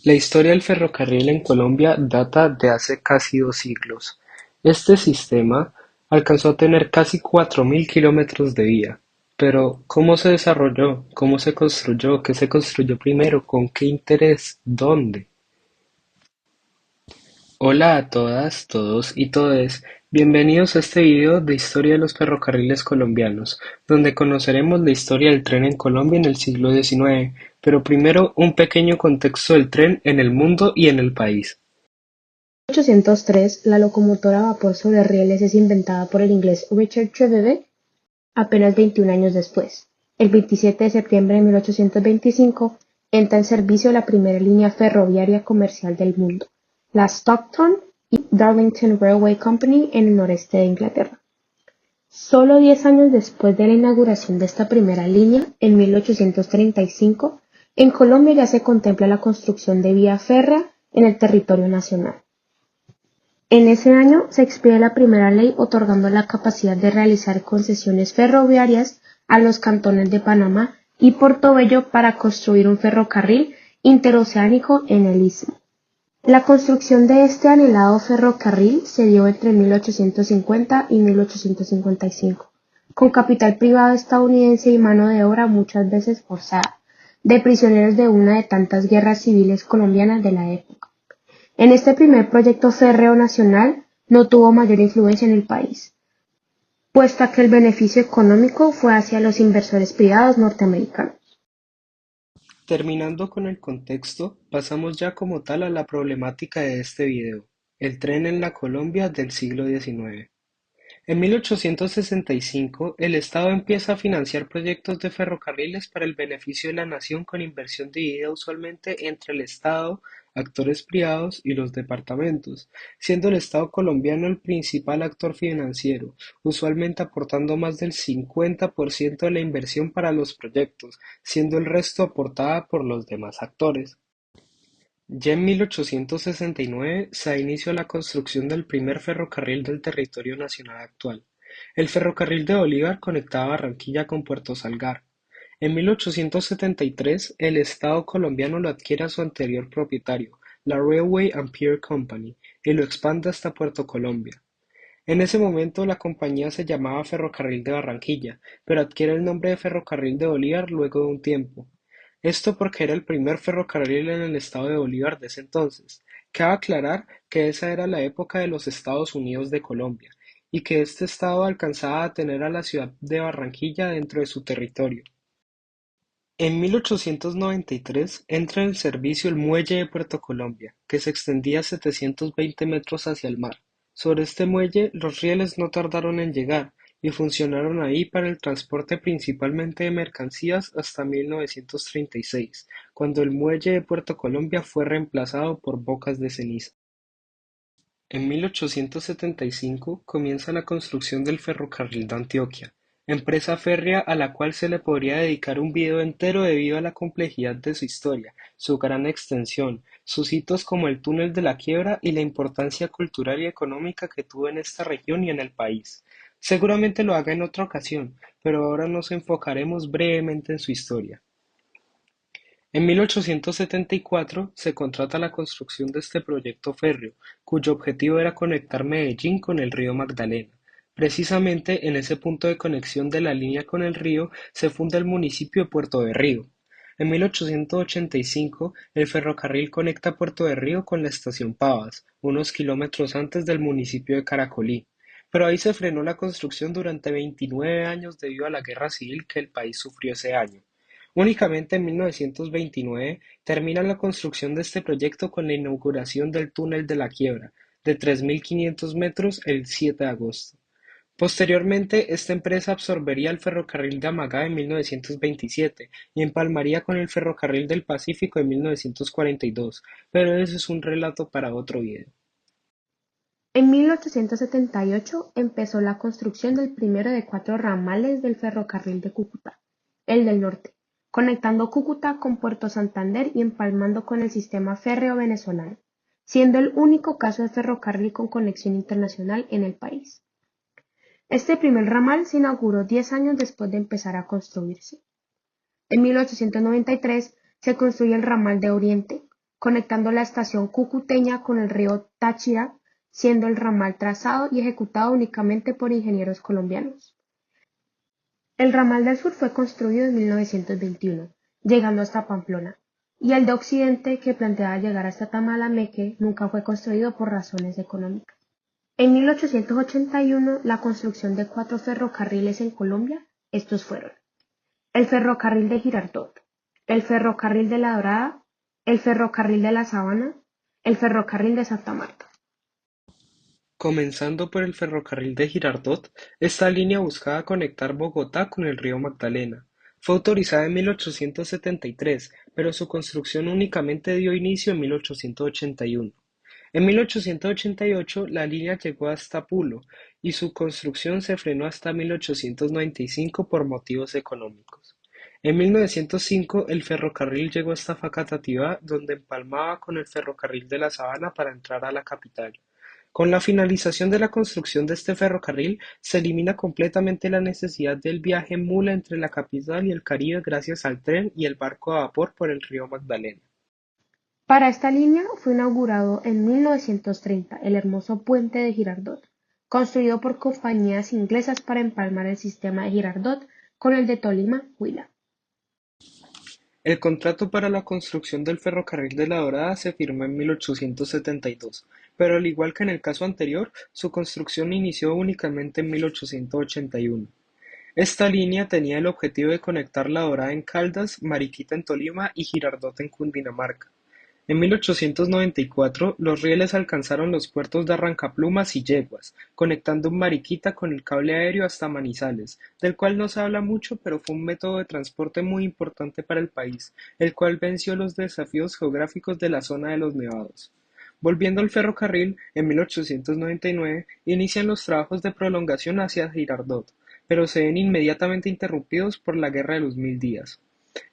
La historia del ferrocarril en Colombia data de hace casi 2 siglos. Este sistema alcanzó a tener casi 4.000 kilómetros de vía. Pero, ¿cómo se desarrolló? ¿Cómo se construyó? ¿Qué se construyó primero? ¿Con qué interés? ¿Dónde? Hola a todas, todos y todes. Bienvenidos a este video de historia de los ferrocarriles colombianos, donde conoceremos la historia del tren en Colombia en el siglo XIX, pero primero un pequeño contexto del tren en el mundo y en el país. 1803, la locomotora a vapor sobre rieles es inventada por el inglés Richard Trevithick apenas 21 años después. El 27 de septiembre de 1825 entra en servicio la primera línea ferroviaria comercial del mundo, la Stockton y Darlington Railway Company en el noreste de Inglaterra. Solo 10 años después de la inauguración de esta primera línea, en 1835, en Colombia ya se contempla la construcción de vía férrea en el territorio nacional. En ese año se expide la primera ley otorgando la capacidad de realizar concesiones ferroviarias a los cantones de Panamá y Portobelo para construir un ferrocarril interoceánico en el istmo. La construcción de este anhelado ferrocarril se dio entre 1850 y 1855, con capital privado estadounidense y mano de obra muchas veces forzada, de prisioneros de una de tantas guerras civiles colombianas de la época. En este primer proyecto férreo nacional no tuvo mayor influencia en el país, puesto que el beneficio económico fue hacia los inversores privados norteamericanos. Terminando con el contexto, pasamos ya como tal a la problemática de este video, el tren en la Colombia del siglo XIX. En 1865, el Estado empieza a financiar proyectos de ferrocarriles para el beneficio de la nación con inversión dividida usualmente entre el Estado, actores privados y los departamentos, siendo el Estado colombiano el principal actor financiero, usualmente aportando más del 50% de la inversión para los proyectos, siendo el resto aportada por los demás actores. Ya en 1869 se da inicio a la construcción del primer ferrocarril del territorio nacional actual. El ferrocarril de Bolívar conectaba Barranquilla con Puerto Salgar. En 1873 el Estado colombiano lo adquiere a su anterior propietario, la Railway and Pier Company, y lo expande hasta Puerto Colombia. En ese momento la compañía se llamaba Ferrocarril de Barranquilla, pero adquiere el nombre de Ferrocarril de Bolívar luego de un tiempo. Esto porque era el primer ferrocarril en el estado de Bolívar de ese entonces. Cabe aclarar que esa era la época de los Estados Unidos de Colombia, y que este estado alcanzaba a tener a la ciudad de Barranquilla dentro de su territorio. En 1893 entra en servicio el muelle de Puerto Colombia, que se extendía 720 metros hacia el mar. Sobre este muelle los rieles no tardaron en llegar, y funcionaron ahí para el transporte principalmente de mercancías hasta 1936, cuando el muelle de Puerto Colombia fue reemplazado por bocas de ceniza. En 1875 comienza la construcción del Ferrocarril de Antioquia, empresa férrea a la cual se le podría dedicar un video entero debido a la complejidad de su historia, su gran extensión, sus hitos como el Túnel de la Quiebra y la importancia cultural y económica que tuvo en esta región y en el país. Seguramente lo haga en otra ocasión, pero ahora nos enfocaremos brevemente en su historia. En 1874 se contrata la construcción de este proyecto férreo, cuyo objetivo era conectar Medellín con el río Magdalena. Precisamente en ese punto de conexión de la línea con el río se funda el municipio de Puerto de Río. En 1885 el ferrocarril conecta Puerto de Río con la estación Pavas, unos kilómetros antes del municipio de Caracolí. Pero ahí se frenó la construcción durante 29 años debido a la guerra civil que el país sufrió ese año. Únicamente en 1929 termina la construcción de este proyecto con la inauguración del Túnel de la Quiebra, de 3.500 metros el 7 de agosto. Posteriormente, esta empresa absorbería el Ferrocarril de Amagá en 1927 y empalmaría con el Ferrocarril del Pacífico en 1942, pero ese es un relato para otro video. En 1878 empezó la construcción del primero de 4 ramales del ferrocarril de Cúcuta, el del norte, conectando Cúcuta con Puerto Santander y empalmando con el sistema férreo venezolano, siendo el único caso de ferrocarril con conexión internacional en el país. Este primer ramal se inauguró 10 años después de empezar a construirse. En 1893 se construye el ramal de Oriente, conectando la estación cucuteña con el río Táchira, siendo el ramal trazado y ejecutado únicamente por ingenieros colombianos. El ramal del sur fue construido en 1921, llegando hasta Pamplona, y el de occidente, que planteaba llegar hasta Tamalameque, nunca fue construido por razones económicas. En 1881, la construcción de 4 ferrocarriles en Colombia, estos fueron: el ferrocarril de Girardot, el ferrocarril de La Dorada, el ferrocarril de La Sabana, el ferrocarril de Santa Marta. Comenzando por el ferrocarril de Girardot, esta línea buscaba conectar Bogotá con el río Magdalena. Fue autorizada en 1873, pero su construcción únicamente dio inicio en 1881. En 1888 la línea llegó hasta Pulo y su construcción se frenó hasta 1895 por motivos económicos. En 1905 el ferrocarril llegó hasta Facatativá, donde empalmaba con el ferrocarril de la Sabana para entrar a la capital. Con la finalización de la construcción de este ferrocarril, se elimina completamente la necesidad del viaje en mula entre la capital y el Caribe gracias al tren y el barco a vapor por el río Magdalena. Para esta línea fue inaugurado en 1930 el hermoso Puente de Girardot, construido por compañías inglesas para empalmar el sistema de Girardot con el de Tolima-Huila. El contrato para la construcción del ferrocarril de La Dorada se firmó en 1872, pero al igual que en el caso anterior, su construcción inició únicamente en 1881. Esta línea tenía el objetivo de conectar La Dorada en Caldas, Mariquita en Tolima y Girardot en Cundinamarca. En 1894, los rieles alcanzaron los puertos de Arrancaplumas y Yeguas, conectando Mariquita con el cable aéreo hasta Manizales, del cual no se habla mucho, pero fue un método de transporte muy importante para el país, el cual venció los desafíos geográficos de la zona de los Nevados. Volviendo al ferrocarril, en 1899 inician los trabajos de prolongación hacia Girardot, pero se ven inmediatamente interrumpidos por la Guerra de los Mil Días.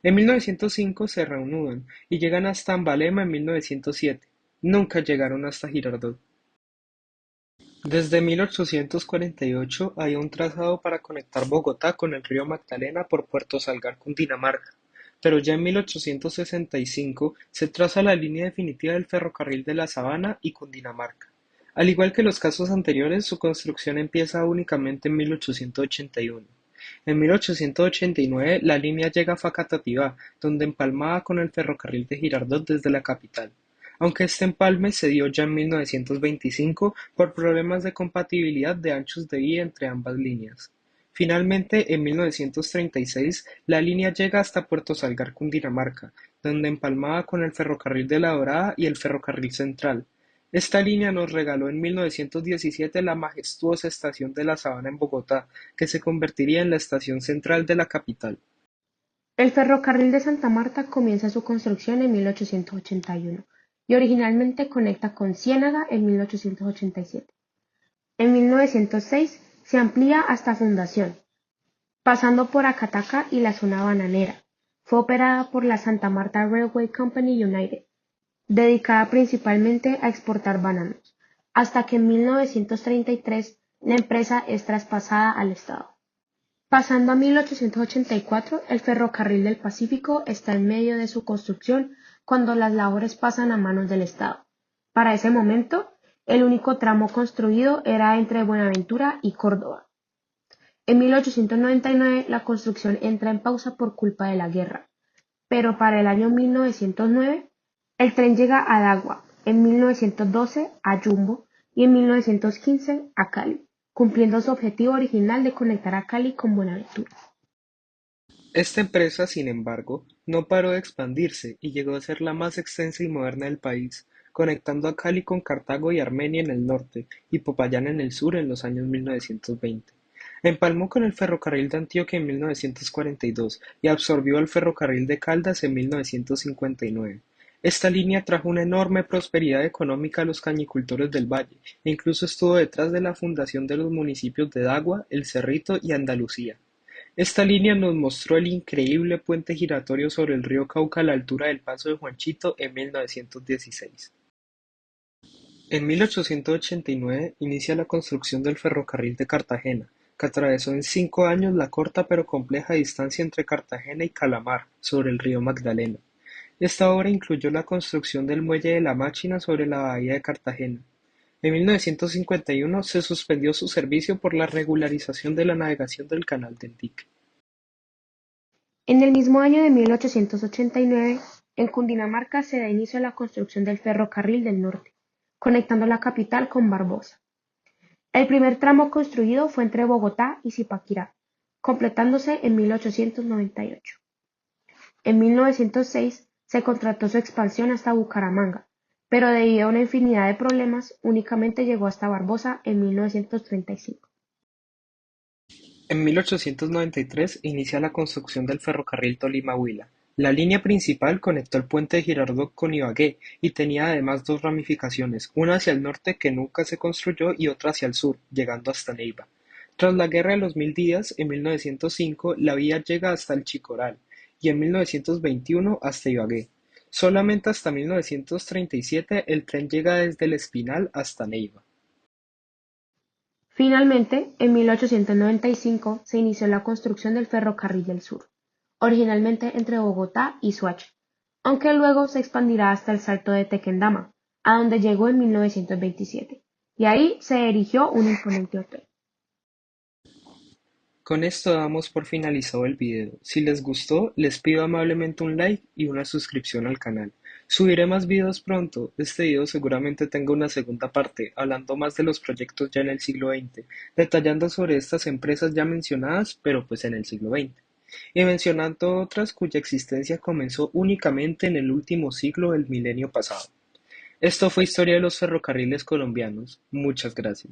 En 1905 se reanudan y llegan hasta Ambalema en 1907. Nunca llegaron hasta Girardot. Desde 1848 hay un trazado para conectar Bogotá con el río Magdalena por Puerto Salgar, Cundinamarca, pero ya en 1865 se traza la línea definitiva del ferrocarril de La Sabana y Cundinamarca. Al igual que los casos anteriores, su construcción empieza únicamente en 1881. En 1889 la línea llega a Facatativá, donde empalmaba con el ferrocarril de Girardot desde la capital, aunque este empalme se dio ya en 1925 por problemas de compatibilidad de anchos de vía entre ambas líneas. Finalmente, en 1936, la línea llega hasta Puerto Salgar, Cundinamarca, donde empalmaba con el ferrocarril de La Dorada y el ferrocarril central. Esta línea nos regaló en 1917 la majestuosa estación de La Sabana en Bogotá, que se convertiría en la estación central de la capital. El ferrocarril de Santa Marta comienza su construcción en 1881 y originalmente conecta con Ciénaga en 1887. En 1906 se amplía hasta Fundación, pasando por Acataca y la zona bananera. Fue operada por la Santa Marta Railway Company United, dedicada principalmente a exportar bananos, hasta que en 1933 la empresa es traspasada al Estado. Pasando a 1884, el Ferrocarril del Pacífico está en medio de su construcción cuando las labores pasan a manos del Estado. Para ese momento, el único tramo construido era entre Buenaventura y Córdoba. En 1899 la construcción entra en pausa por culpa de la guerra, pero para el año 1909 el tren llega a Dagua, en 1912 a Yumbo y en 1915 a Cali, cumpliendo su objetivo original de conectar a Cali con Buenaventura. Esta empresa, sin embargo, no paró de expandirse y llegó a ser la más extensa y moderna del país, conectando a Cali con Cartago y Armenia en el norte y Popayán en el sur en los años 1920. Empalmó con el ferrocarril de Antioquia en 1942 y absorbió el ferrocarril de Caldas en 1959. Esta línea trajo una enorme prosperidad económica a los cañicultores del valle e incluso estuvo detrás de la fundación de los municipios de Dagua, El Cerrito y Andalucía. Esta línea nos mostró el increíble puente giratorio sobre el río Cauca a la altura del Paso de Juanchito en 1916. En 1889 inicia la construcción del ferrocarril de Cartagena, que atravesó en 5 años la corta pero compleja distancia entre Cartagena y Calamar, sobre el río Magdalena. Esta obra incluyó la construcción del muelle de la Máquina sobre la bahía de Cartagena. En 1951 se suspendió su servicio por la regularización de la navegación del Canal del Dique. En el mismo año de 1889, en Cundinamarca se da inicio a la construcción del Ferrocarril del Norte, conectando la capital con Barbosa. El primer tramo construido fue entre Bogotá y Zipaquirá, completándose en 1898. En 1906 se contrató su expansión hasta Bucaramanga, pero debido a una infinidad de problemas, únicamente llegó hasta Barbosa en 1935. En 1893 inicia la construcción del ferrocarril Tolima-Huila. La línea principal conectó el puente de Girardot con Ibagué y tenía además dos ramificaciones, una hacia el norte que nunca se construyó y otra hacia el sur, llegando hasta Neiva. Tras la Guerra de los Mil Días, en 1905, la vía llega hasta el Chicoral y en 1921 hasta Ibagué. Solamente hasta 1937 el tren llega desde El Espinal hasta Neiva. Finalmente, en 1895 se inició la construcción del Ferrocarril del Sur, originalmente entre Bogotá y Soacha, aunque luego se expandirá hasta el Salto de Tequendama, a donde llegó en 1927, y ahí se erigió un imponente hotel. Con esto damos por finalizado el video. Si les gustó, les pido amablemente un like y una suscripción al canal. Subiré más videos pronto. Este video seguramente tenga una segunda parte, hablando más de los proyectos ya en el siglo XX, detallando sobre estas empresas ya mencionadas, pero pues en el siglo XX, y mencionando otras cuya existencia comenzó únicamente en el último siglo del milenio pasado. Esto fue Historia de los Ferrocarriles Colombianos. Muchas gracias.